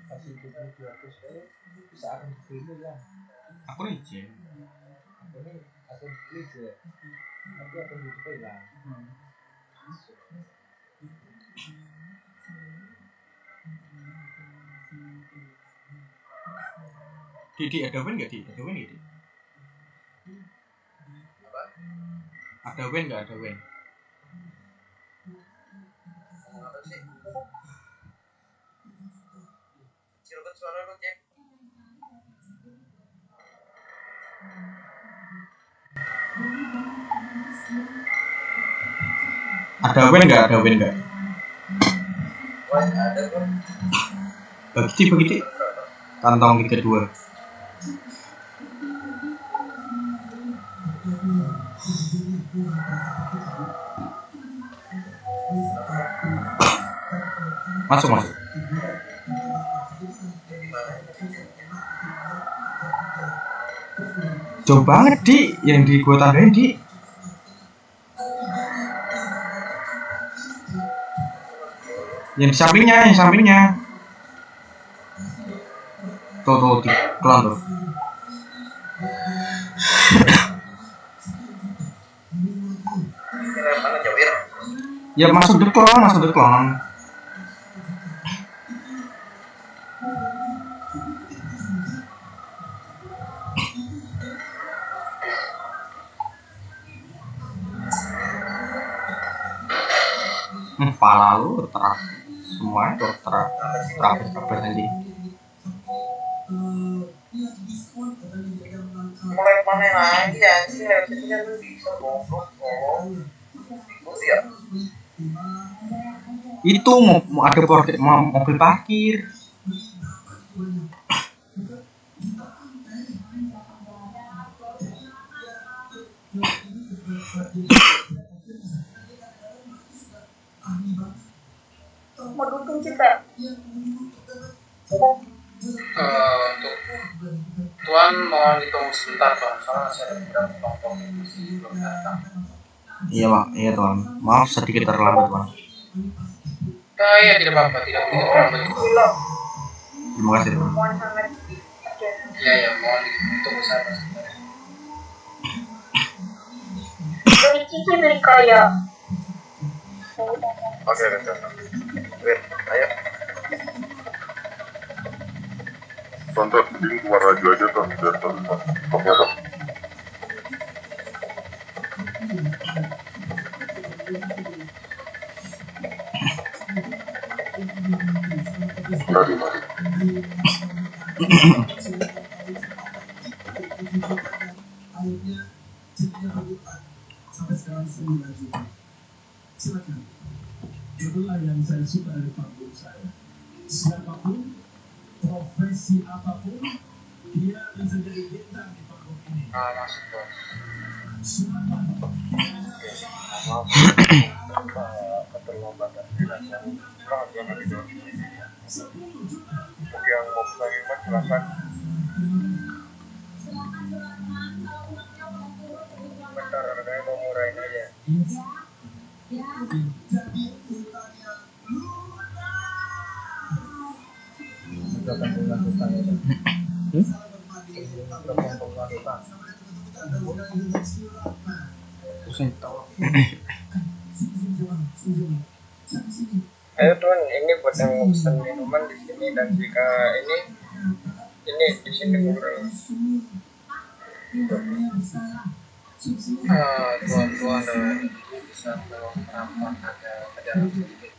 Kasih 200 bisa akan dibeli ya. Aku izin. Ini akan dibeli ya. Nanti akan dibeli lah. Didi ada win nggak, Di? Ada win nggak, Di? Ada win nggak, ada win? Apa sih? Cilokot suara lu, Cek. Ada win nggak, ada win nggak? Wah, ada kok. Begitu. Kantong kedua. Masuk. Jauh banget, Di. Yang di gua tandain, Di. Yang di sampingnya. Tuh, di kelan tuh. Mana Jawir? Ya masuk deklan. Pala lu terap semua itu terap aja. Mulai mana lagi ya sih? Harusnya lu bisa goblok. Ya. Itu mau ada mobil parkir. Mau dukung kita. Untuk Tuan mohon ditunggu sebentar Tuan, soalnya saya ada beberapa kelompok yang masih belum datang. Iya Tuan, maaf sedikit terlambat Tuan. Iya tidak apa-apa, tidak begitu terlambat. Terima kasih Tuan. Mohon sangat. Iya mohon ditunggu saja sebentar. Beli cici beli kaya. Oke. Wait, ayo. Tonton, mending keluar aja tuh, biar tonton stoknya tuh. Mari. Sampai sekarang 9 juta. Silakan. Itulah yang saya suka dari panggung saya. Siapapun, profesi apapun, dia bisa jadi bintang di panggung ini. Masuk Tuan. Keterlambatan untuk yang mau lagi mas silakan. Bentar, harganya mau murahin aja. Ayo Tuan, ini buat yang mau pesan minuman di sini, dan jika ini di sini kurang. Tuan bisa tolong rapat ada sedikit.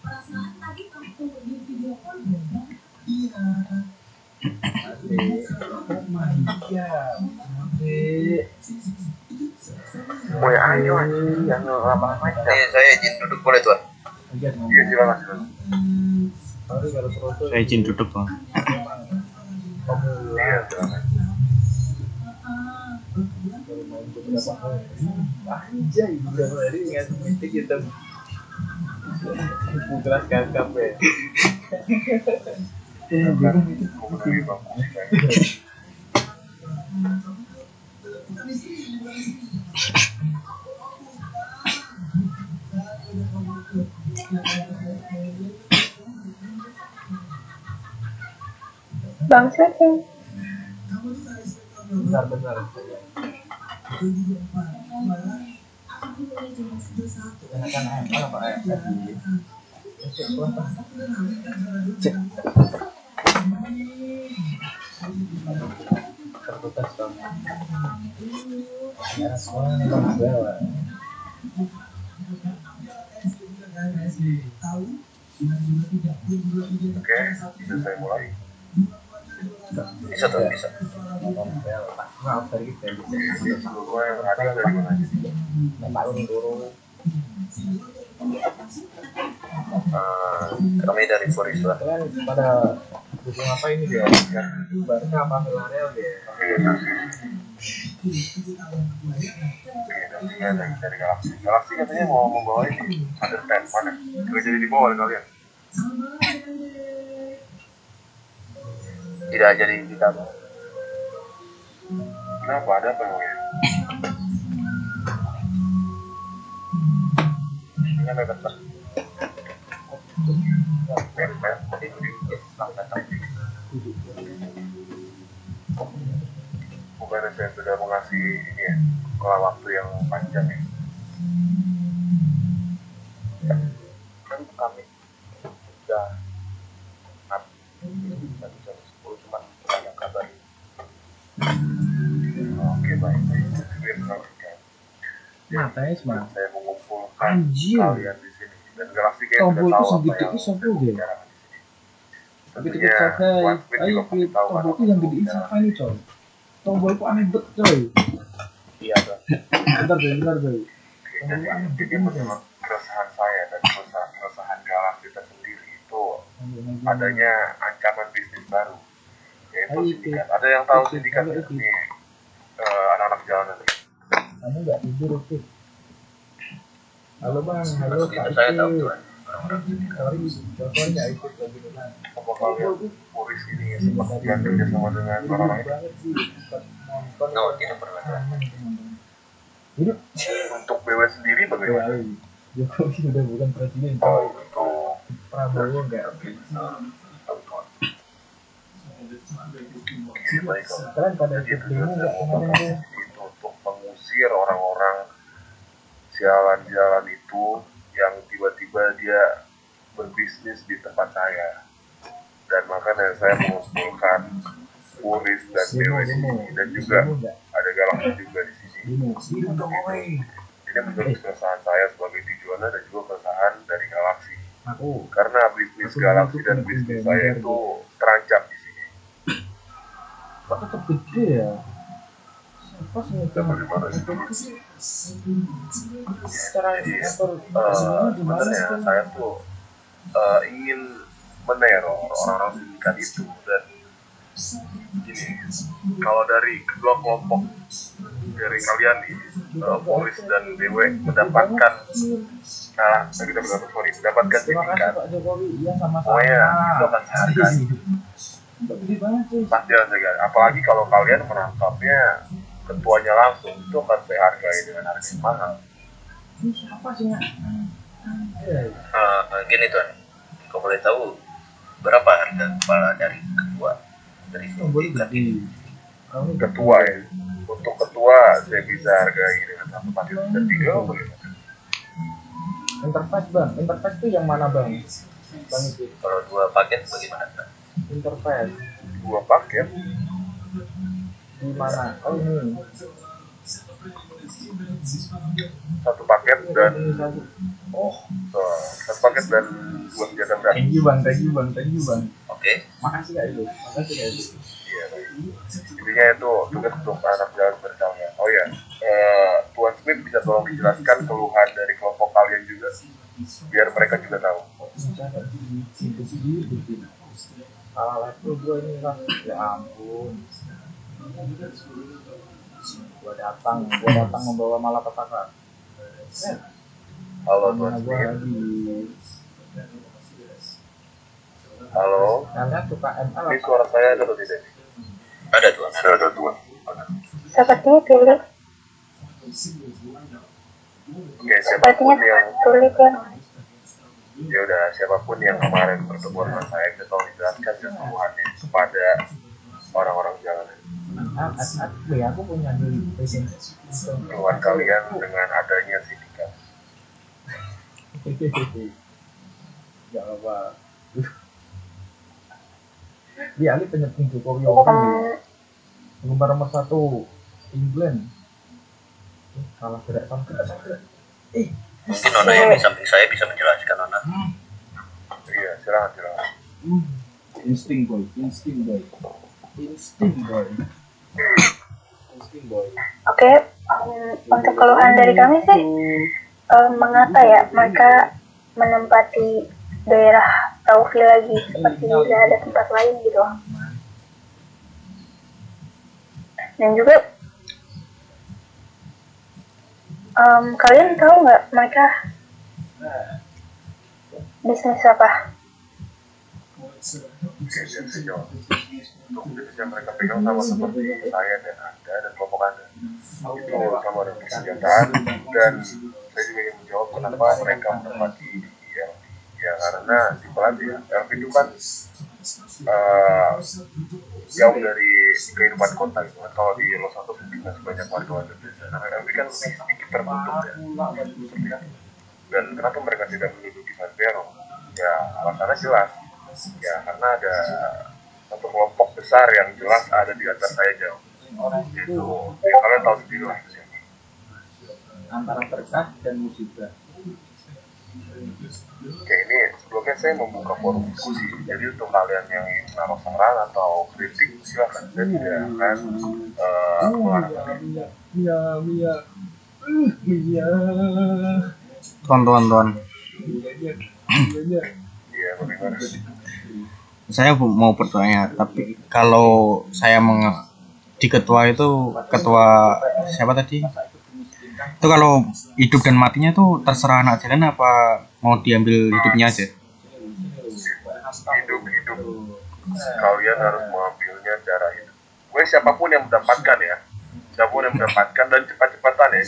Perasaan tadi waktu di video call Boleh ayo anjing, jangan lama-lama. Saya izin duduk boleh Tuan? Iya silakan. Saya izin duduk Tuan. Iya silakan. Anjay, berapa hari ngasih meeting kita putra kakap ya. Bingung itu. Bangsat ya. Benar. Kenakan apa Pak ya? Cek. Kertas Bang. Ya, soalnya Bang bawa. Oke, bisa saya mulai. Bisa tuh, bisa. Maaf tadi kita Gue yang hadir dari mana aja? Kami dari Foriswa. kan pada dukung apa ini dia? Barca apa Villarreal dia? Oke, dari Galaxy. Galaxy katanya mau membawa ini under 10 mana? Gak jadi dibawa oleh kalian. Tidak jadi kita. Kenapa? Ada apa emangnya? Ini mepet lah. Bukannya saya sudah mengasih ini ya, sekolah waktu yang panjang ya. Kan kami sudah satu 10 cuma banyak kabar. Oke, baik. Itu yang menarikkan. Matanya semangat. Saya mengumpulkan Anjir. kalian di sini dan Galaxy kayak Tombol sudah tahu itu apa segede yang itu siapa dia? bicarakan di sini. Tapi Tentunya tetap saja, One Smith ayo juga pasti pilih tahu kan tombol apa itu yang yang gedein bicarakan. siapa ini coy? Tombol itu aneh bet coy. Iya, Bang. Bentar coy. Oke, jadi menurut keresahan saya dan keresahan Galaxy tersendiri itu adanya ancaman bisnis baru, yaitu Ayo, sindikat. Ada yang tahu itu, sindikat kalau ya? itu. Ini anak-anak jalanan. Kamu nggak tidur oke? Halo bang, halo Masuk Pak itu saya tahu Ike. tuh. Sorry nggak ikut lagi nih bang. Apa kalian Puris ini sempat kerja sama dengan orang-orang ini? Banget sih, sempat nonton. No, tidak pernah. Ini Untuk BW sendiri bagaimana? Jokowi sudah bukan presiden. Oh, untuk Prabowo enggak. baik. Kalian pada ikut demo enggak kemarin tuh? Itu untuk mengusir orang-orang sialan jalan itu yang tiba-tiba dia berbisnis di tempat saya, dan makanya saya mengumpulkan Puris dan BW di sini, dan juga ada Galaxy juga di sini. Demo. Untuk itu, ini menurut keresahan saya sebagai Tijuana dan juga keresahan dari Galaxy, Aku karena bisnis Galaxy dan bisnis saya itu terancam di sini. kok tetap gede ya? Siapa sih itu? Dan bagaimana itu? Secara Jadi kantor sebenarnya di mana sebenarnya sih? saya tuh ingin meneror orang-orang sindikat itu, dan gini, kalau dari kedua kelompok dari kalian nih, Boris dan BW mendapatkan mendapatkan Terima kasih sindikat, Pak Jokowi. Iya sama-sama. pokoknya itu akan saya hargai. Gede banget sih. Pasti akan saya hargai. Apalagi kalau kalian menangkapnya ketuanya langsung, itu akan saya hargai dengan harga yang mahal. Ini siapa sih nggak? Gini tuan, kau boleh tahu berapa harga kepala dari ketua dari Tombol sindikat gede. Kamu Ketua ya, untuk ketua saya bisa hargai dengan satu paket dan 3 bagaimana? Interface bang, interface itu yang mana bang? Bang itu Kalau 2 paket bagaimana tuan? interface 2 paket. di mana? Oh ini. Satu paket dan Ini satu. satu paket dan 2 senjata berat. Thank you bang, thank you bang, thank you bang. Oke, Makasih kak itu, makasih kak itu. Iya, baik. Intinya itu tugas untuk anak jalan berkalian. Oh ya, Tuan Smith bisa tolong dijelaskan keluhan dari kelompok kalian juga, biar mereka juga tahu. Kok bisa kayak gitu sendiri? Salah level gue ini kan. Ya ampun. Gua datang membawa malapetaka. Halo Tuan Mana gua Smith. lagi. Halo. Kalian suka ML Ini apa? suara saya ada atau tidak? Ada tuan. Ada Tuan. Sepertinya tulip. Oke, siapapun Sepertinya yang tulip ya. ya udah siapapun yang kemarin bertemu dengan saya, kita tolong dijelaskan keseluruhannya kepada orang-orang jalanan. Aku punya diri present. Keluhan kalian dengan adanya sindikat. Gak apa. Dia Ali penyepung Jokowi orang. Penggemar nomor 1 England. Salah gerak. Mungkin Nona yang di samping saya bisa menjelaskan Nona. Iya, silakan. Insting boy. Oke, untuk keluhan dari kami sih, mengapa ya mereka menempati daerah Taufi lagi seperti tidak ada tempat lain gitu. Dan juga kalian tahu nggak mereka bisnis apa? Oke, biar saya jawab. Untuk bisnis yang mereka pegang sama seperti saya dan Anda dan kelompok Anda. Itu sama dengan persenjataan, dan saya juga ingin menjawab kenapa mereka menempati di LP. Ya karena di pelatih LP itu kan jauh dari kehidupan kota gitu kan. Kalau di Los Santos itu tidak sebanyak warga-warga desa. Karena LP kan lebih sedikit tertutup ya. Seperti itu. Dan kenapa mereka tidak menduduki San Pedro? Ya alasannya jelas. Ya karena ada satu kelompok besar yang jelas ada di atas saya jauh. Itu ya kalian tahu sendiri lah itu siapa. Antara berkah dan musibah. Oke, ini sebelumnya saya membuka forum diskusi. Jadi untuk kalian yang ingin menaruh saran atau kritik silakan. Saya tidak akan mengarahkan. Mia. Tuan. Iya, bagaimana? Saya mau bertanya, tapi kalau saya di ketua itu, ketua siapa tadi? Itu kalau hidup dan matinya itu terserah anak jalan apa mau diambil hidupnya aja? Hidup. Kalian harus mengambilnya cara hidup. Siapapun yang mendapatkan ya. Siapapun yang mendapatkan dan cepat-cepatan ya.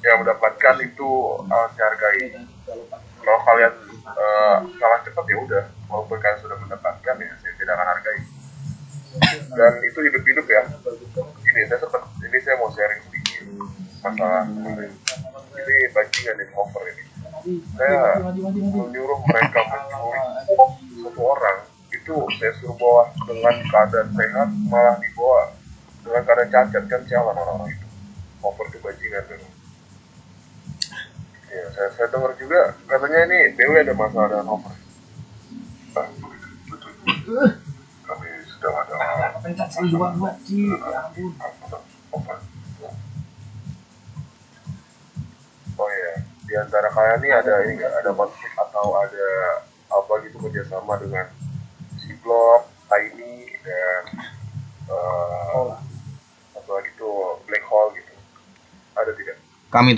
Yang mendapatkan itu dihargai. Kalau kalian kalah cepat ya udah, walaupun kalian sudah mendapatkan ya saya tidak akan hargai. Dan itu hidup ya. Ini saya mau sharing sedikit masalah kemarin. Ini bajingan yang cover ini. Saya menyuruh mereka menculik satu orang, itu saya suruh bawa dengan keadaan sehat, malah dibawa dengan keadaan cacat, kan sialan orang-orang itu. Cover itu bajingan memang. Ya, saya dengar juga katanya ini BW ada masalah dengan Hover. Betul. Kami sedang ada Hover. Oh ya, di antara kalian ini ada konflik atau ada apa gitu kerjasama dengan si Blok, Tiny dan apa lagi tuh Black Hole gitu. Ada tidak? Kami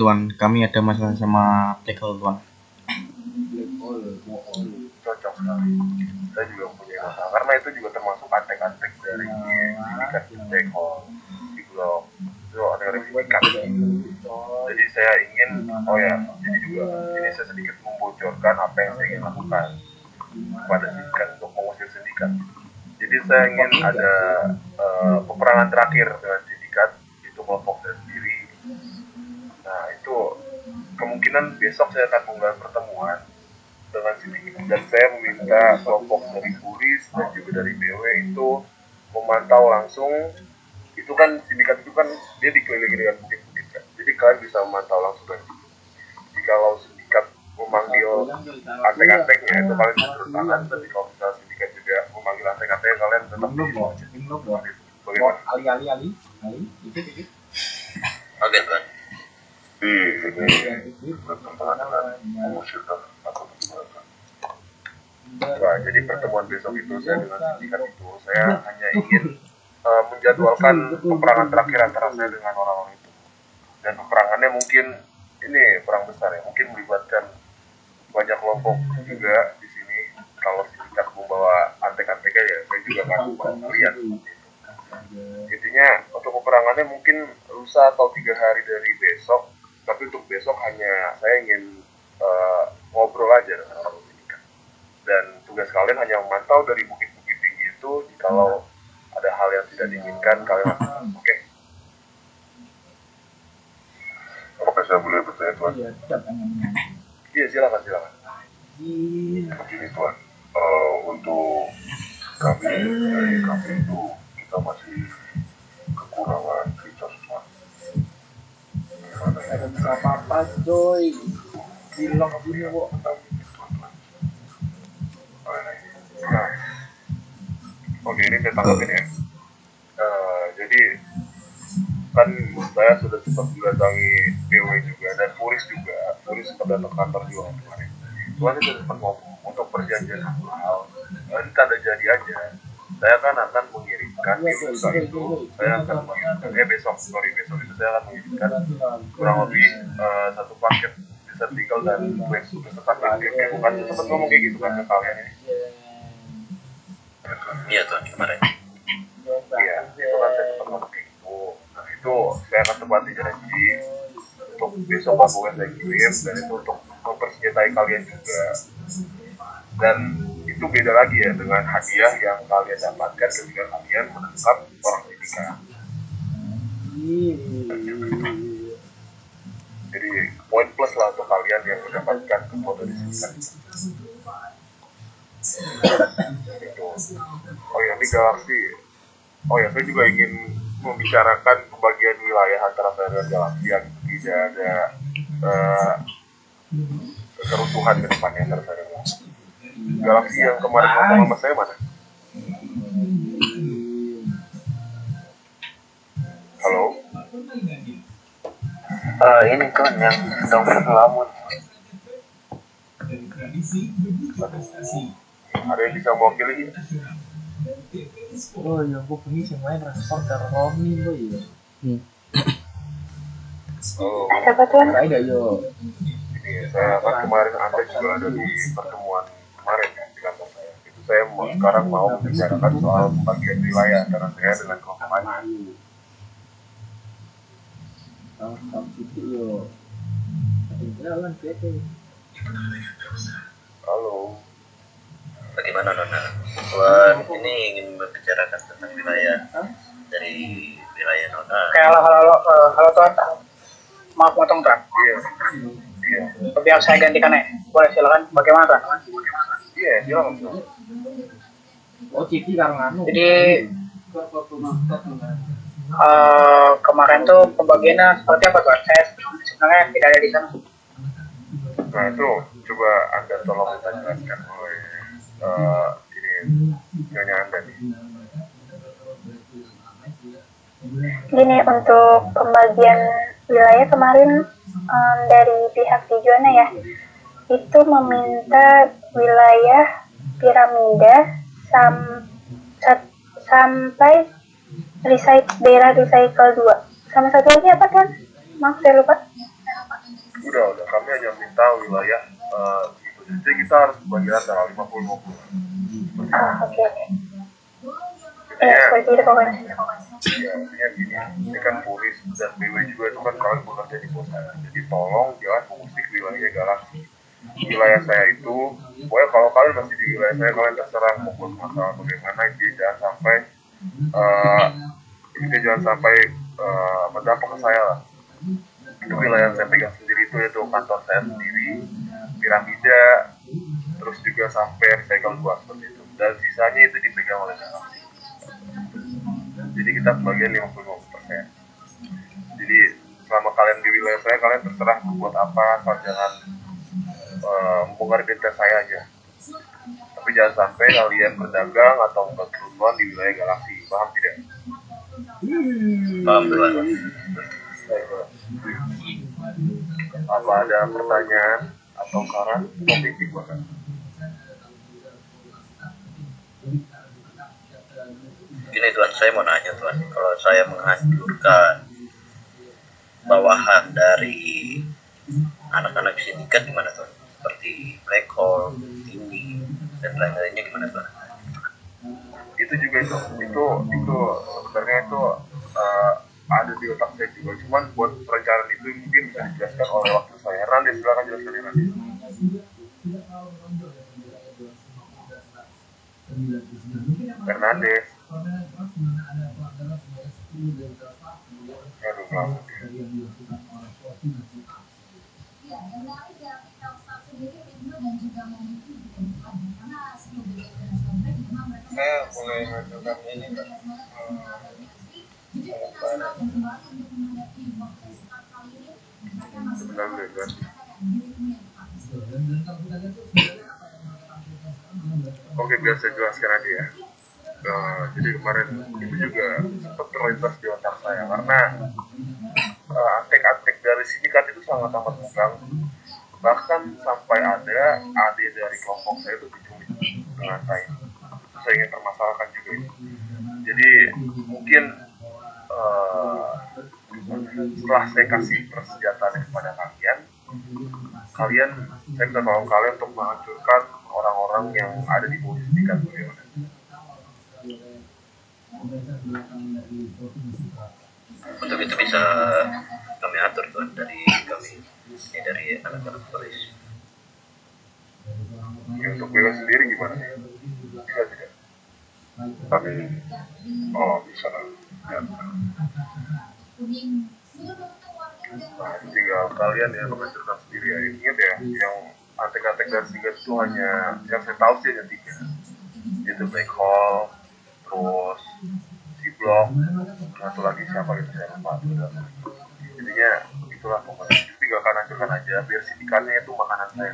ada masalah sama tackle tuan. Cocok sekali. Saya juga punya masalah karena itu juga termasuk antek-antek dari sindikat tackle di Blok. Itu ada dari sindikat. Jadi saya ingin, jadi juga ini saya sedikit membocorkan apa yang saya ingin lakukan pada sindikat untuk mengusir sindikat. Jadi saya ingin ada peperangan terakhir dengan sindikat, itu kelompok saya sendiri. Nah itu kemungkinan besok saya akan menggelar pertemuan dengan sindikat dan saya meminta kelompok dari Puris dan juga dari BW itu memantau langsung. Itu kan sindikat itu kan dia dikelilingi dengan bukit-bukit kan. Jadi kalian bisa memantau langsung dari situ. Jikalau sindikat memanggil antek-anteknya itu kalian bisa turun tangan, tapi kalau misalnya sindikat juga memanggil antek-anteknya kalian tetap di situ aja. Bagaimana? Ali. Dikit. Oke tuan. Ini bertentangan dengan mengusir atau bagaimana? Nah, jadi pertemuan besok itu saya dengan sindikat itu saya hanya ingin menjadwalkan peperangan terakhir antara saya dengan orang-orang itu. Dan peperangannya mungkin ini perang besar ya, mungkin melibatkan banyak kelompok juga di sini. Kalau kita membawa antek-anteknya ya, saya juga akan membawa kalian. Intinya untuk peperangannya mungkin lusa atau 3 hari dari besok. Tapi untuk besok hanya saya ingin ngobrol aja dengan orang Dominika. Dan tugas kalian hanya memantau dari bukit-bukit tinggi itu. Jikalau ada hal yang tidak diinginkan, kalian lakukan. Oke? Apakah saya boleh bertanya, Tuan? Iya, silakan. Begini, Tuan. Untuk kami, dari kami itu, kita masih kekurangan resource, Tuan. Gimana ya? Ada apa-apa coy, bilang gini kok. Nah, oke, ini saya tanggapin ya. Jadi kan saya sudah sempat mendatangi PW juga dan Furis sempat datang kantor juga kemarin. Tuhan itu sempat ngomong untuk perjanjian awal, ini tanda jadi aja. Saya kan akan mengirimkan di lusa itu, saya akan mengirimkan, besok itu saya akan mengirimkan kurang lebih 1 paket dessert eagle dan flash beserta paket. Bukan sempat ngomong kayak gitu kan ke kalian ini? Iya Tuhan, kemarin. Iya, itu kan saya sempat ngomong kayak gitu. Nah itu saya akan tepati janji untuk besok pokoknya saya kirim, dan itu untuk mempersenjatai kalian juga. Dan itu beda lagi ya dengan hadiah yang kalian dapatkan ketika kalian menangkap orang Dominika. Jadi poin plus lah untuk kalian yang mendapatkan foto di sini. Itu. Oh ya, ini galaksi. Oh ya, saya juga ingin membicarakan pembagian wilayah antara saya dan galaksi yang tidak ada kerusuhan ke depannya antara saya dan galaksi yang kemarin ngomong sama saya mana? Halo? Ini Tuhan yang sedang berkelamun. Ada yang bisa mewakili? Oh ya, gue pengen sih main transport ke Romi gue ya. Oh, Siapa tuan? Ada yo. ini saya kan kemarin Anda juga ada di pertemuan kemarin ya di kantor saya. Itu saya sekarang mau membicarakan soal pembagian wilayah antara saya dengan kelompok lain. Tahu gitu yo. Jalan PT. Halo. Bagaimana Nona? Tuhan ini ingin membicarakan tentang wilayah dari wilayah Nona. Halo Tuan. Maaf potong Tuan. Iya. Biar saya gantikan ya. Boleh silakan. Bagaimana Tuan? Iya, silakan. Oh Ciki karena anu. Jadi kemarin tuh pembagiannya seperti apa Tuan? Saya sebenarnya tidak ada di sana. Nah itu coba Anda tolong kita jelaskan oleh ini nyonya Anda nih. Gini, untuk pembagian wilayah kemarin dari pihak Tijuana ya, itu meminta wilayah piramida sampai daerah recycle 2. Sama satu lagi apa kan? Maaf saya lupa. Udah kami hanya minta wilayah gitu. Jadi kita harus bagi rata 50-50. Oke. Ya, seperti itu pokoknya. Ya, artinya gini, ini kan Furis dan BW juga itu kan kalian bekerja di kota. Jadi tolong jangan mengusik wilayah galaksi. Wilayah saya itu, pokoknya kalau kalian masih di wilayah saya, kalian terserah mau buat masalah bagaimana, jadi jangan sampai berdampak ke saya lah. Itu wilayah yang saya pegang sendiri itu yaitu kantor saya sendiri, piramida, terus juga sampai recycle 2 seperti itu. Dan sisanya itu dipegang oleh galaksi. Jadi kita bagian 50-50%. Jadi selama kalian di wilayah saya, kalian terserah membuat apa, asal jangan membongkar identitas saya aja. Tapi jangan sampai kalian berdagang atau membuat kerusuhan di wilayah galaksi. Paham tidak? Paham Tuhan. Apa ada pertanyaan atau saran topik bahkan? Gini Tuan, saya mau nanya Tuan, kalau saya menghancurkan bawahan dari anak-anak sindikat gimana Tuan? Seperti Black Hole, Tini, dan lain-lainnya gimana Tuan? Itu juga itu sebenarnya itu ada di otak saya juga, cuman buat perencanaan itu mungkin bisa dijelaskan oleh waktu saya. Hernandez, silakan jelaskan Hernandez. Hernandez. Aduh, maaf. Saya boleh mengajukan ini Pak. Sebentar dulu ya. Oke, biar saya jelaskan aja ya. Jadi kemarin itu juga sempat terlintas di otak saya karena antek-antek dari sindikat itu sangat amat megang. Bahkan sampai ada adik dari kelompok saya itu dicubit dengan saya. Itu saya ingin permasalahkan juga itu. Jadi mungkin setelah saya kasih persenjataan kepada kalian saya bisa tolong kalian untuk menghancurkan orang-orang yang ada di bawah sindikat bagaimana? Untuk itu bisa kami atur Tuan dari kami, ini dari anak-anak polis. Ya, untuk bebas sendiri gimana? Bisa tidak? Tapi bisa ya. Nah, tinggal kalian ya menghancurkan sendiri ya. Ingat ya, yang antek-antek dari sindikat itu hanya yang saya tahu sih hanya 3, yaitu Black Hole, terus si Blok, satu lagi siapa gitu saya lupa. Jadinya itulah pokoknya tinggalkan hancurkan aja biar sindikatnya itu makanan saya.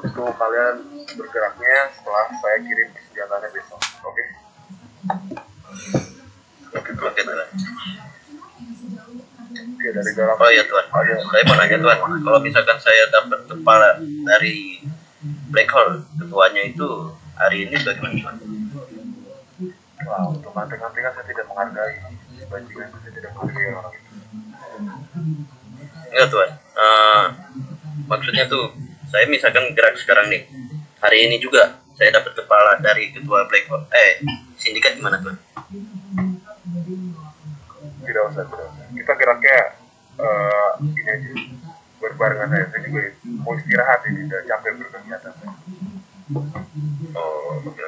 Itu kalian bergeraknya setelah saya kirim senjatanya besok, oke? Oke, dari dalam. Oh iya Tuan, saya mau nanya Tuan, kalau misalkan saya dapat kepala dari Black Hole, ketuanya itu hari ini bagaimana Tuan? Wah, untuk antek-antekan saya tidak menghargai, bajingan saya tidak menghargai orang itu. Enggak Tuan, maksudnya tuh saya misalkan gerak sekarang nih, hari ini juga saya dapat kepala dari ketua Black Hole, sindikat gimana Tuan? Tidak usah. Kita geraknya ini aja, berbarengan aja. Saya juga mau istirahat ini, udah capek berkegiatan. Oh, oke.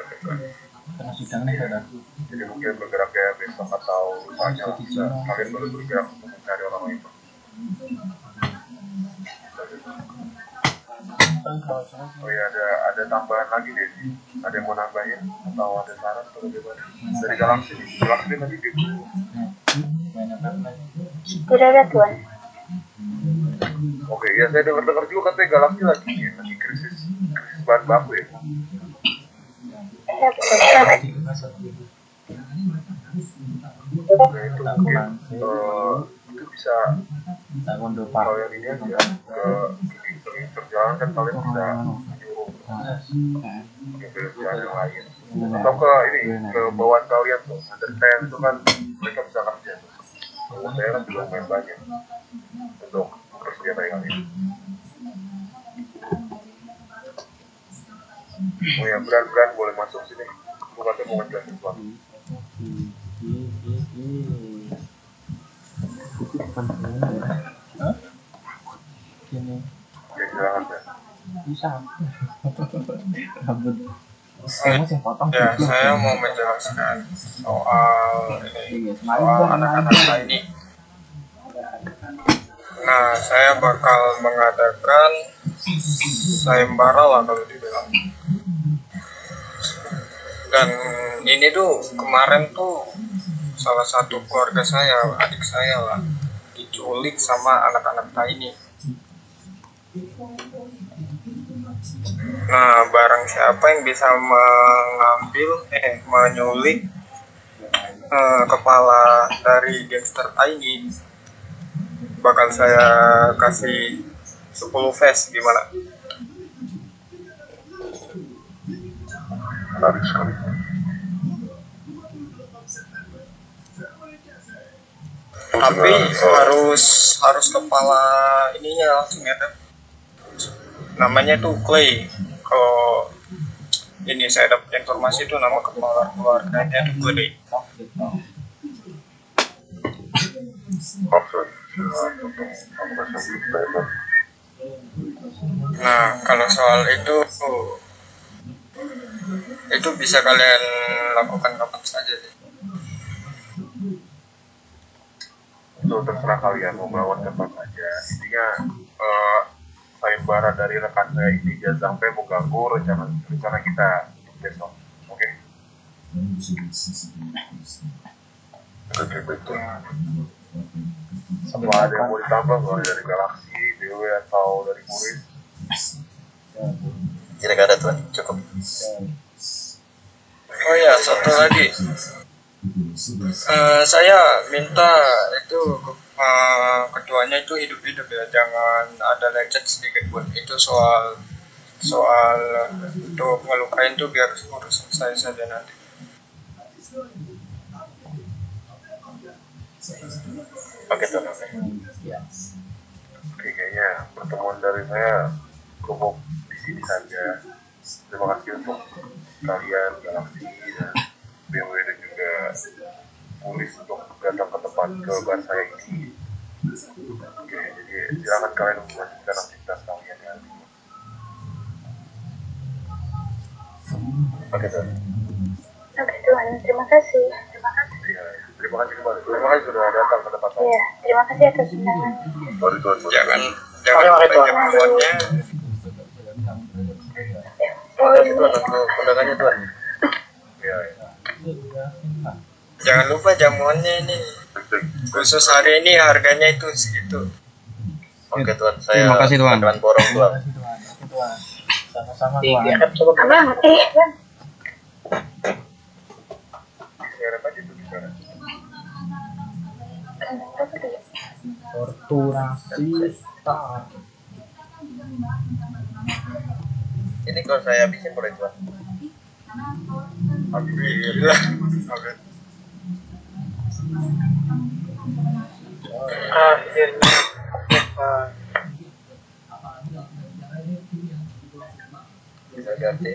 Karena sidang nih ada. Jadi mungkin bergeraknya besok atau lusanya bisa kalian baru bergerak untuk mencari orang itu. Oh iya, ada tambahan lagi deh. Ada yang mau nambahin atau ada saran atau bagaimana? Dari Galaxy tadi gitu. Tidak ada Tuan. Oke, ya saya dengar juga katanya Galaxy lagi krisis bahan baku ya. Ya, betul. Nah itu mungkin itu bisa kalian ini aja perjalanan kan kalian bisa menyuruh kerjaan yang lain atau ke ke bawaan kalian tuh understand itu kan mereka bisa kerja tuh. Saya kan juga main banyak untuk persenjataan kalian. Oh ya, Bran boleh masuk sini. Aku katanya mau ngejelasin sesuatu. Gini. Ya, silakan ya. Bisa. Rambut. Kamu sih potong. Ya, saya mau menjelaskan soal anak-anak ini. Nah, saya bakal mengadakan sayembara lah kalau dibilang. Dan ini tuh kemarin tuh salah satu keluarga saya, adik saya lah, diculik sama anak-anak Tiny. Nah, barang siapa yang bisa menyulik kepala dari gangster Tiny, bakal saya kasih 10 face gimana? Menarik sekali. Tapi harus kepala ininya langsung ya kan. Namanya tuh Clay. Kalau ini saya dapat informasi itu nama kepala keluarganya tuh Clay. Maksud Nah, kalau soal itu bisa kalian lakukan kapan saja sih. itu terserah kalian mau melawan kapan saja. Intinya sayembara dari rekan saya ini jangan sampai mengganggu rencana kita untuk besok. Oke? Oke, betul. Apa ada yang mau ditambah nggak dari Galaksi, BW atau dari Murid? Tidak ada tuan, cukup. Oh ya, satu lagi. Saya minta itu ketuanya itu hidup-hidup ya, jangan ada lecet sedikit pun. Itu soal untuk ngelukain tuh biar urusan saya saja nanti. Oke tuan. Oke, kayaknya pertemuan dari saya cukup di sini saja. Terima kasih untuk kalian Galaksi dan BW dan juga Polis untuk datang ke tempat keluarga saya ini. Oke, jadi silakan kalian melanjutkan aktivitas kalian ya. Oke tuan. Oke Tuhan, terima kasih. Iya, terima kasih kembali. Terima kasih sudah datang ke tempat saya. Iya, terima kasih atas undangannya. Mari tuan. Jangan lupa jamuannya. Oh Terima kasih iya, tuan untuk undangannya tuan. Iya. Jangan lupa jamuannya ini. Khusus hari ini harganya itu segitu. Oke tuan, saya Terima kasih, tuan. bakalan borong tuan. Sama-sama tuan. abang, Siaran aja tuh bicara. Torturasi tak. Ini kalau saya habisin boleh tuan. Alhamdulillah. Oke. Bisa ganti.